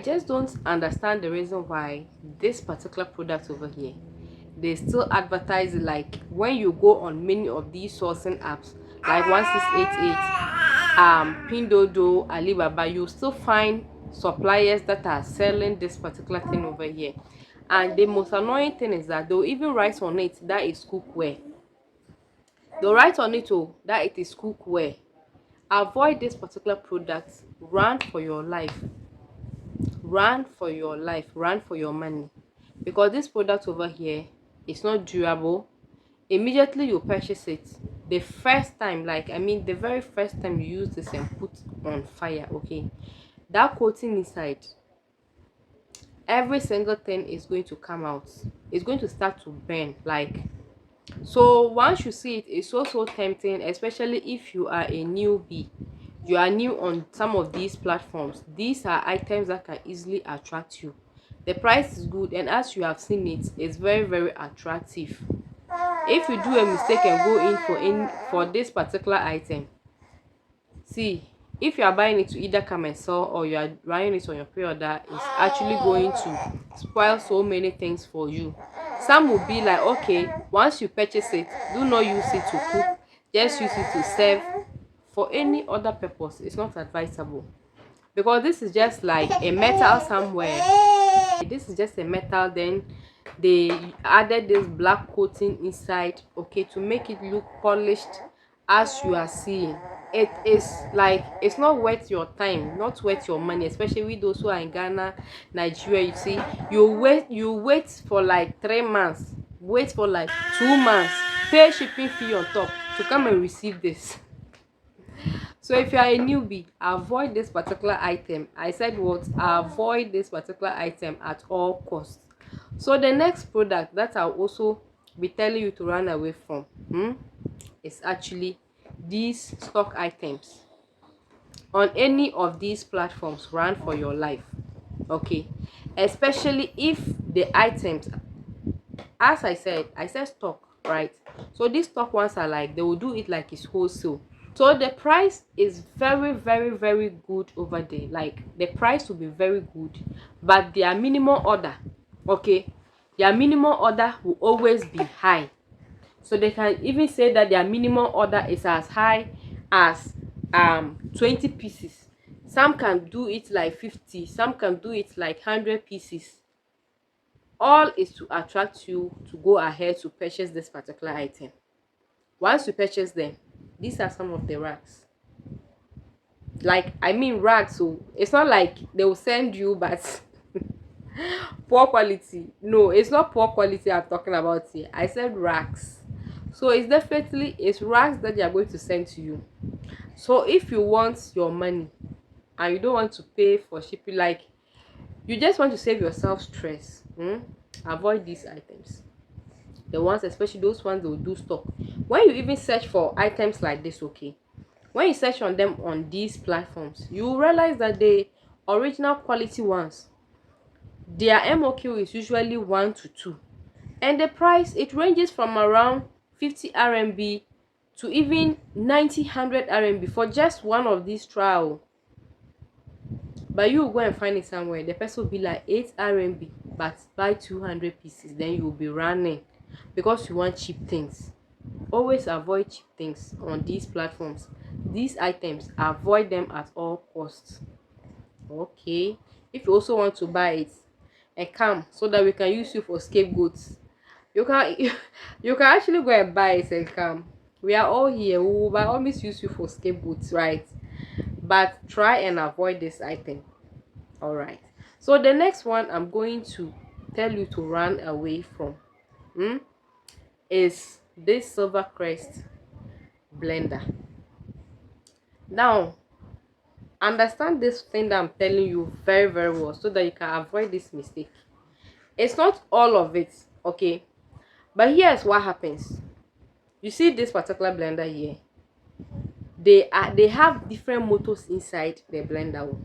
just don't understand the reason why this particular product over here, they still advertise it. Like when you go on many of these sourcing apps like 1688, Pinduoduo, Alibaba, you still find suppliers that are selling this particular thing over here. And the most annoying thing is that they'll even write on it that it's cookware. They'll write on it that it is cookware. Avoid this particular product. Run for your life. Run for your life. Run for your money. Because this product over here is not durable. Immediately you purchase it, the first time, the very first time you use this and put on fire, okay, that coating inside, every single thing is going to come out. It's going to start to burn. So once you see it, it's so tempting, especially if you are a newbie, you are new on some of these platforms. These are items that can easily attract you. The price is good, and as you have seen it, it's very attractive. If you do a mistake and go in for this particular item, see, if you are buying it to either come and sell, or you are buying it on your pre-order, it's actually going to spoil so many things for you. Some will be like, okay, once you purchase it, do not use it to cook, just use it to serve. For any other purpose, it's not advisable, because this is just like a metal somewhere. This is just a metal, then they added this black coating inside, okay, to make it look polished. As you are seeing, it is like, it's not worth your time, not worth your money, especially with those who are in Ghana, Nigeria. You see, you wait for like 3 months, wait for like 2 months, pay shipping fee on top to come and receive this. So if you are a newbie, avoid this particular item. I said what? Avoid this particular item at all costs. So the next product that I'll also be telling you to run away from is actually these stock items. On any of these platforms, run for your life, okay? Especially if the items, as I said stock, right? So these stock ones are like, they will do it like it's wholesale. So the price is very good over there. Like the price will be very good, but their minimum order, okay, their minimum order will always be high. So they can even say that their minimum order is as high as 20 pieces. Some can do it like 50, some can do it like 100 pieces. All is to attract you to go ahead to purchase this particular item. Once you purchase them, these are some of the racks. Racks. So it's not like they will send you but poor quality. No, it's not poor quality I'm talking about here. I said racks. So it's racks that they are going to send to you. So if you want your money and you don't want to pay for shipping, like you just want to save yourself stress, avoid these items. The ones, especially those ones, they will do stock. When you even search for items like this, okay, when you search on them on these platforms, you will realize that the original quality ones, their MOQ is usually 1 to 2, and the price, it ranges from around 50 RMB to even 90-100 RMB for just one of these trial. But you will go and find it somewhere, the person will be like 8 RMB, but buy 200 pieces, then you will be running because you want cheap things. Always avoid cheap things on these platforms. These items, avoid them at all costs, okay? If you also want to buy it and come so that we can use you for scapegoats, you can you can actually go and buy it and come. We are all here. We will by always use you for scapegoats, right? But try and avoid this item. All right, so the next one I'm going to tell you to run away from is this silver crest blender. Now understand this thing that I'm telling you very well, so that you can avoid this mistake. It's not all of it, okay, but here's what happens. You see this particular blender here, they have different motors inside the blender.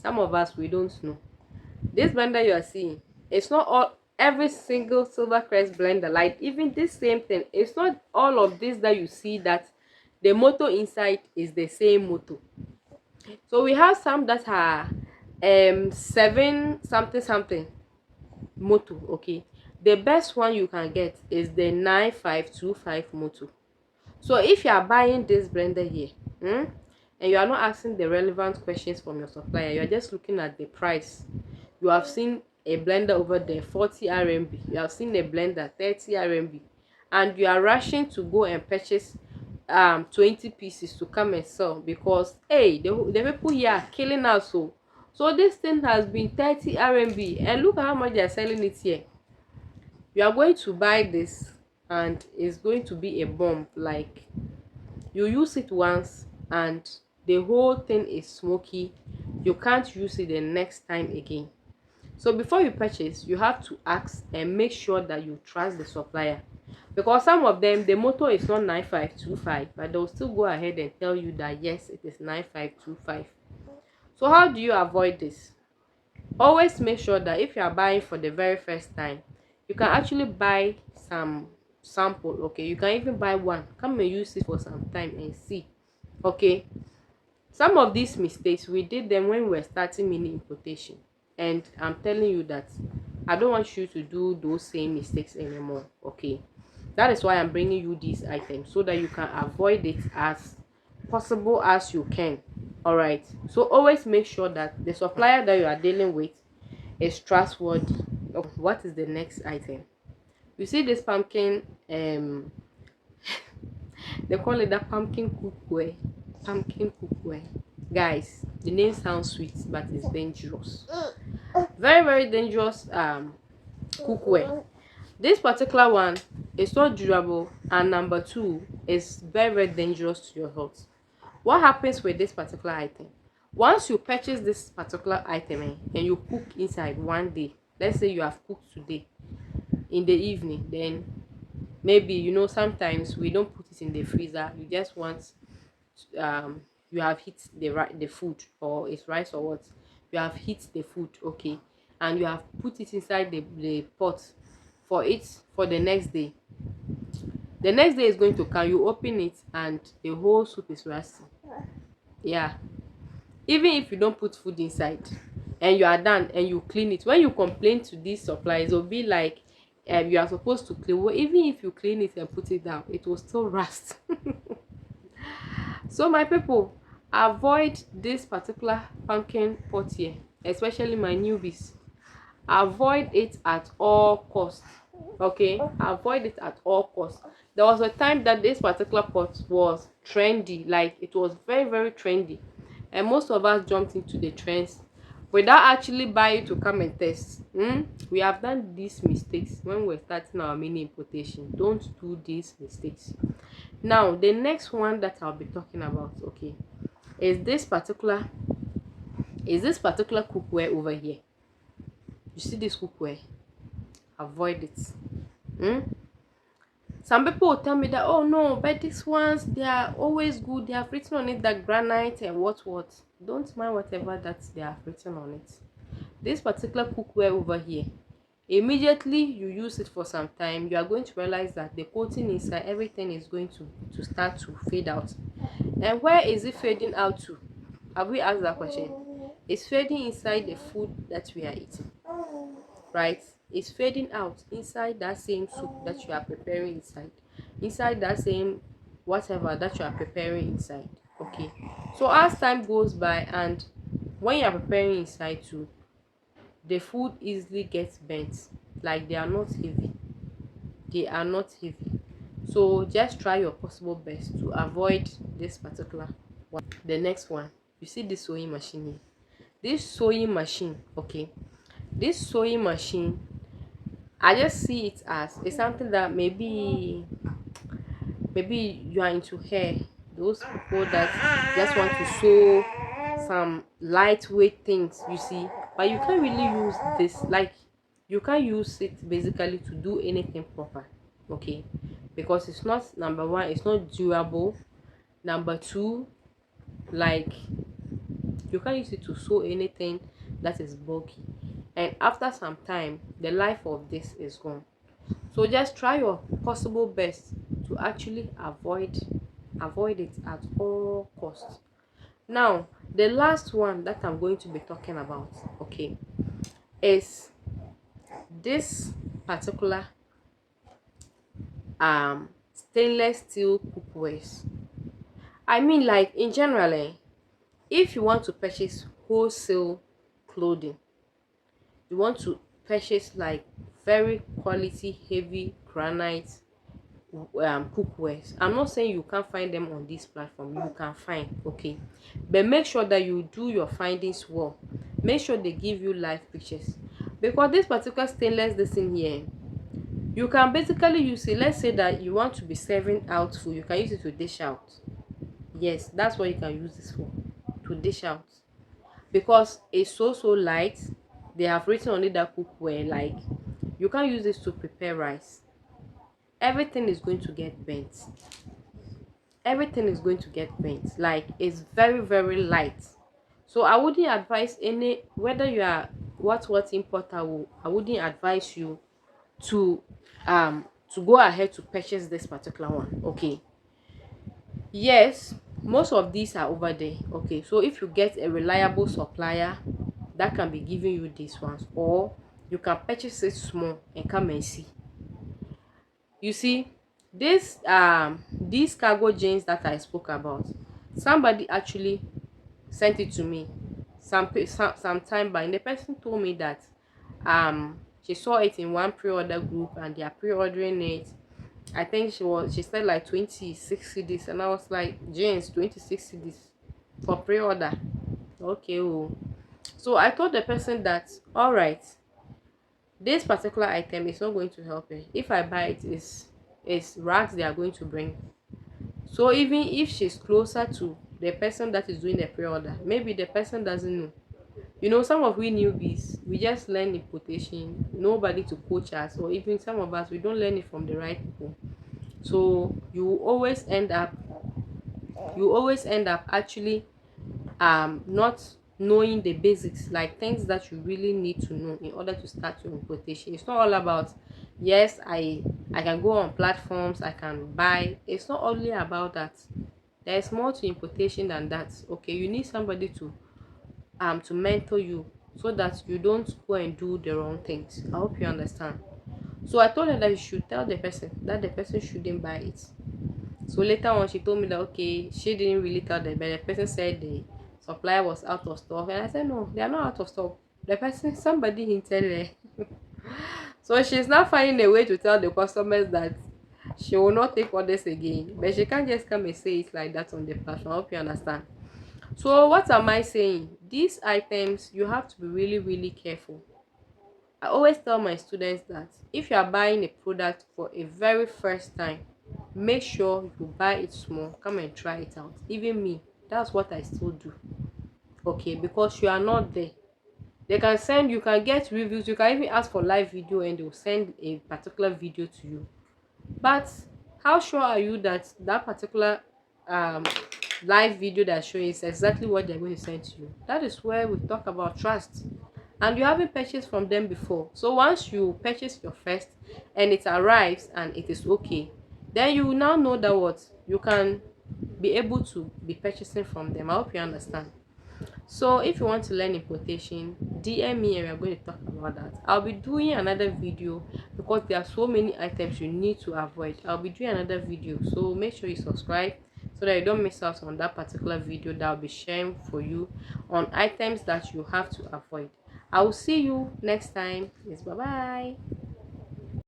Some of us, we don't know. This blender you are seeing, it's not all every single silver crest blender. Like even this same thing, it's not all of this that you see that the motor inside is the same motor. So we have some that are 7 something something motor. Okay, the best one you can get is the 9525 motor. So if you are buying this blender here, and you are not asking the relevant questions from your supplier, you are just looking at the price. You have seen a blender over there 40 RMB, you have seen a blender 30 RMB, and you are rushing to go and purchase 20 pieces to come and sell, because hey, the people here are killing us. So this thing has been 30 RMB, and look at how much they are selling it here. You are going to buy this and it's going to be a bomb. Like, you use it once and the whole thing is smoky, you can't use it the next time again. So before you purchase, you have to ask and make sure that you trust the supplier, because some of them, the motor is not 9525, but they'll still go ahead and tell you that yes, it is 9525. So how do you avoid this? Always make sure that if you are buying for the very first time, you can actually buy some sample. Okay, you can even buy one, come and use it for some time and see. Okay, some of these mistakes we did them when we were starting mini importation, and I'm telling you that I don't want you to do those same mistakes anymore. Okay, that is why I'm bringing you these items, so that you can avoid it as possible as you can. All right, so always make sure that the supplier that you are dealing with is trustworthy. Oh, what is the next item? You see this pumpkin, they call it that pumpkin cookware. Pumpkin cookware, guys, the name sounds sweet but it's dangerous. Very, very dangerous cookware. This particular one is not durable, and number two, is very, very dangerous to your health. What happens with this particular item? Once you purchase this particular item, and you cook inside one day, let's say you have cooked today in the evening, then maybe, sometimes we don't put it in the freezer, you just want, you have heat the food, or it's rice or what, you have heat the food. Okay, and you have put it inside the pot for it for the next day. The next day is going to come, you open it and the whole soup is rusty. Yeah, even if you don't put food inside and you are done and you clean it, when you complain to these suppliers, it'll be like, you are supposed to clean. Well, even if you clean it and put it down, it will still rust. So my people, avoid this particular pumpkin pot here, especially my newbies. Avoid it at all costs. Okay, avoid it at all costs. There was a time that this particular pot was trendy, like it was very, very trendy, and most of us jumped into the trends without actually buying to come and test. We have done these mistakes when we're starting our mini importation. Don't do these mistakes. Now the next one that I'll be talking about, okay, is this particular cookware over here. You see this cookware? Avoid it. Some people will tell me that, oh no, but these ones, they are always good, they have written on it that granite and what. Don't mind whatever that they have written on it. This particular cookware over here, immediately you use it for some time, you are going to realize that the coating inside, everything is going to start to fade out. And where is it fading out to? Have we asked that question? It's fading inside the food that we are eating, right? It's fading out inside that same soup that you are preparing inside that same whatever that you are preparing inside. Okay, so as time goes by and when you are preparing inside too, the food easily gets bent. Like, they are not heavy, so just try your possible best to avoid this particular one. The next one, you see this sewing machine here. This sewing machine, okay, this sewing machine, I just see it as it's something that maybe you are into hair, those people that just want to sew some lightweight things, you see, but you can't really use this, like, you can't use it basically to do anything proper. Okay, because it's not, number one, it's not durable. Number two, like, you can't use it to sew anything that is bulky, and after some time the life of this is gone. So just try your possible best to actually avoid it at all costs. Now The last one that I'm going to be talking about, okay, is this particular stainless steel cookwares. I mean, like in general, if you want to purchase wholesale clothing, you want to purchase like very quality heavy granite cookwares. I'm not saying you can't find them on this platform, you can find, okay, but make sure that you do your findings well. Make sure they give you live pictures, because this particular stainless this in here, you can basically use it. Let's say that you want to be serving out food, you can use it to dish out. Yes, that's what you can use this for, to dish out, because it's so light. They have written on it that cookware, like you can use this to prepare rice. Everything is going to get bent. Everything is going to get bent. Like it's very light. So I wouldn't advise any, whether you are what importer will, I wouldn't advise you to go ahead to purchase this particular one. Okay, yes, most of these are over there. Okay, so if you get a reliable supplier that can be giving you these ones, or you can purchase it small and come and see. You see, this these cargo jeans that I spoke about, somebody actually sent it to me some time back, and the person told me that she saw it in one pre-order group and they are pre-ordering it. I think she said like 26 CDs, and I was like, jeans 26 CDs for pre-order. Okay, oh. So I told the person that, all right, this particular item is not going to help me. If I buy it, is rags they are going to bring. So even if she's closer to the person that is doing the pre-order, maybe the person doesn't know. You know, some of we newbies, we just learn importation, nobody to coach us, or even some of us, we don't learn it from the right people. So you always end up actually not knowing the basics, like things that you really need to know in order to start your importation. It's not all about, yes, I can go on platforms, I can buy. It's not only about that. There's more to importation than that. Okay, you need somebody to mentor you, so that you don't go and do the wrong things. I hope you understand. So I told her that you should tell the person that the person shouldn't buy it. So later on, she told me that okay, she didn't really tell them, but the person said the supplier was out of stock, and I said no, they are not out of stock. The person, somebody hinted her. So she's now finding a way to tell the customers that she will not take orders again, but she can't just come and say it like that on the platform. I hope you understand. So what am I saying? These items, you have to be really careful. I always tell my students that if you are buying a product for a very first time, make sure you buy it small, come and try it out. Even me, that's what I still do. Okay, because you are not there. They can send, you can get reviews, you can even ask for live video and they'll send a particular video to you. But how sure are you that that particular um live video that's showing is exactly what they're going to send to you? That is where we talk about trust. And you haven't purchased from them before. So once you purchase your first and it arrives and it is okay, then you will now know that what you can be able to be purchasing from them. I hope you understand. So if you want to learn importation, DM me and we are going to talk about that. I'll be doing another video because there are so many items you need to avoid. I'll be doing another video, so make sure you subscribe so that you don't miss out on that particular video that I'll be sharing for you on items that you have to avoid. I will see you next time. Yes, bye bye.